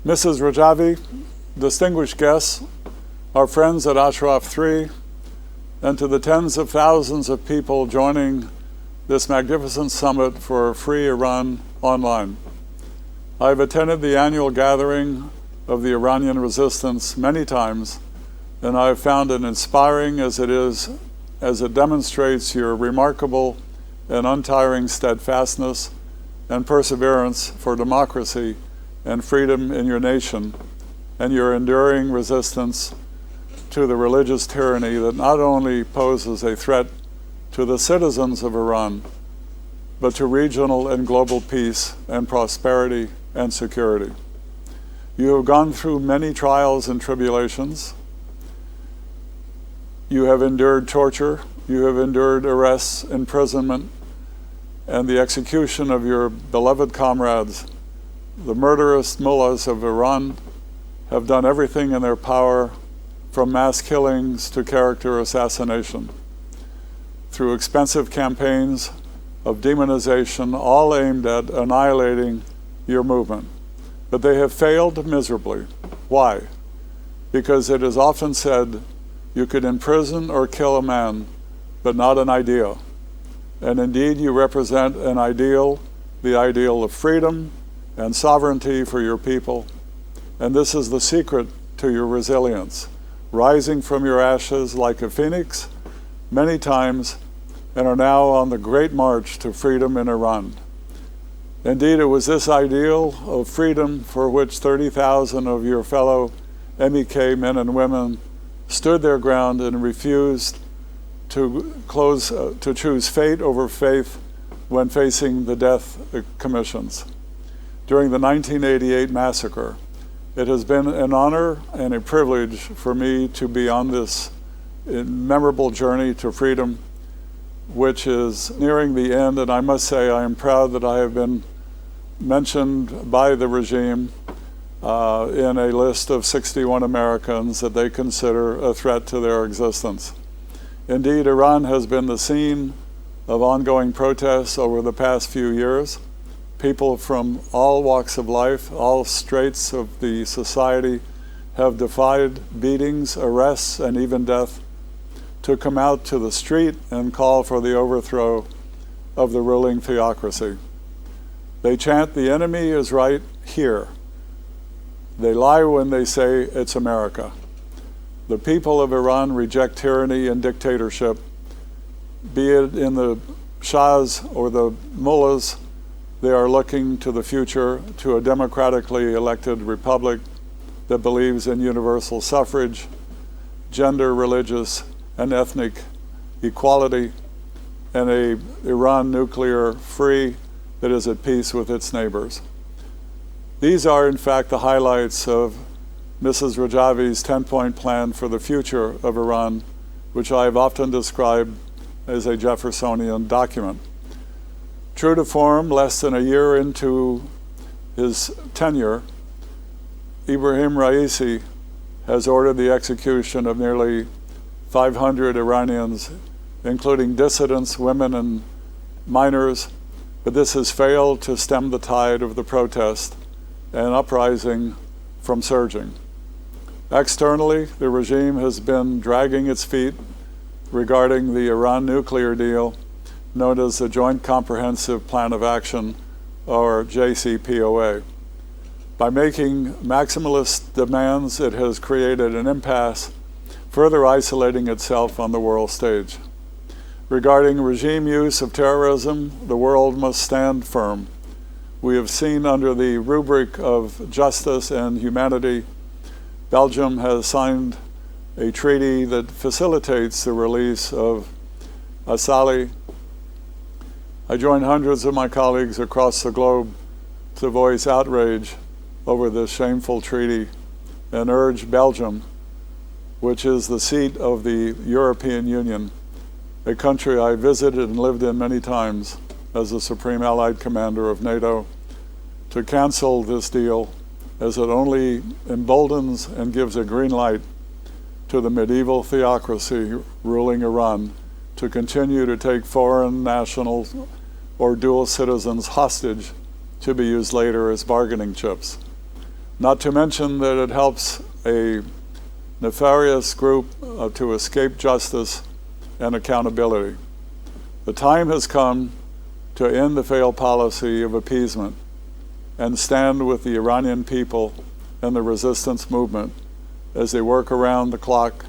Mrs. Rajavi, distinguished guests, our friends at Ashraf 3, and to the tens of thousands of people joining this magnificent summit for Free Iran Online. I've attended the annual gathering of the Iranian resistance many times, and I've found it inspiring as it demonstrates your remarkable and untiring steadfastness and perseverance for democracy and freedom in your nation, and your enduring resistance to the religious tyranny that not only poses a threat to the citizens of Iran, but to regional and global peace and prosperity and security. You have gone through many trials and tribulations. You have endured torture. You have endured arrests, imprisonment, and the execution of your beloved comrades. The murderous mullahs of Iran have done everything in their power, from mass killings to character assassination, through expensive campaigns of demonization, all aimed at annihilating your movement. But they have failed miserably. Why? Because it is often said, you could imprison or kill a man, but not an ideal. And indeed, you represent an ideal, the ideal of freedom and sovereignty for your people. And this is the secret to your resilience, rising from your ashes like a phoenix many times, and are now on the great march to freedom in Iran. Indeed, it was this ideal of freedom for which 30,000 of your fellow MEK men and women stood their ground and refused to choose fate over faith when facing the death commissions. During the 1988 massacre, it has been an honor and a privilege for me to be on this memorable journey to freedom, which is nearing the end, and I must say I am proud that I have been mentioned by the regime in a list of 61 Americans that they consider a threat to their existence. Indeed, Iran has been the scene of ongoing protests over the past few years. People from all walks of life, all straits of the society, have defied beatings, arrests, and even death to come out to the street and call for the overthrow of the ruling theocracy. They chant, the enemy is right here. They lie when they say it's America. The people of Iran reject tyranny and dictatorship, be it in the shahs or the mullahs. They are looking to the future, to a democratically elected republic that believes in universal suffrage, gender, religious, and ethnic equality, and a Iran nuclear-free that is at peace with its neighbors. These are, in fact, the highlights of Mrs. Rajavi's 10-point plan for the future of Iran, which I have often described as a Jeffersonian document. True to form, less than a year into his tenure, Ibrahim Raisi has ordered the execution of nearly 500 Iranians, including dissidents, women, and minors, but this has failed to stem the tide of the protest and uprising from surging. Externally, the regime has been dragging its feet regarding the Iran nuclear deal, known as the Joint Comprehensive Plan of Action, or JCPOA. By making maximalist demands, it has created an impasse, further isolating itself on the world stage. Regarding regime use of terrorism, the world must stand firm. We have seen under the rubric of justice and humanity, Belgium has signed a treaty that facilitates the release of Asali. I join hundreds of my colleagues across the globe to voice outrage over this shameful treaty and urge Belgium, which is the seat of the European Union, a country I visited and lived in many times as the Supreme Allied Commander of NATO, to cancel this deal, as it only emboldens and gives a green light to the medieval theocracy ruling Iran to continue to take foreign nationals or dual citizens hostage to be used later as bargaining chips. not to mention that it helps a nefarious group to escape justice and accountability. The time has come to end the failed policy of appeasement and stand with the Iranian people and the resistance movement as they work around the clock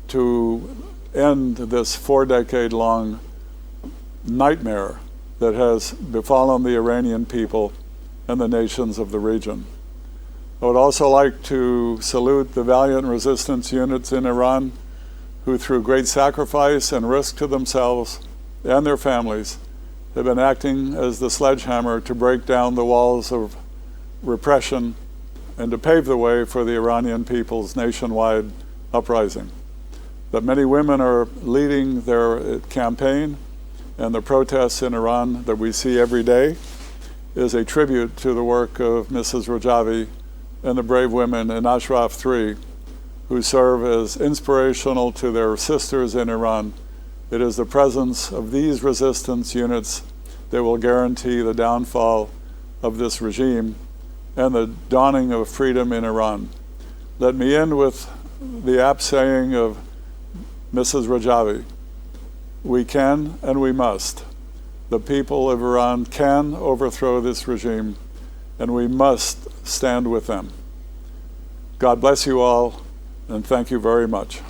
to end this 4-decade-long nightmare that has befallen the Iranian people and the nations of the region. I would also like to salute the valiant resistance units in Iran who, through great sacrifice and risk to themselves and their families, have been acting as the sledgehammer to break down the walls of repression and to pave the way for the Iranian people's nationwide uprising. That many women are leading their campaign, and the protests in Iran that we see every day is a tribute to the work of Mrs. Rajavi and the brave women in Ashraf 3 who serve as inspirational to their sisters in Iran. It is the presence of these resistance units that will guarantee the downfall of this regime and the dawning of freedom in Iran. Let me end with the apt saying of Mrs. Rajavi: we can and we must. The people of Iran can overthrow this regime, and we must stand with them. God bless you all, and thank you very much.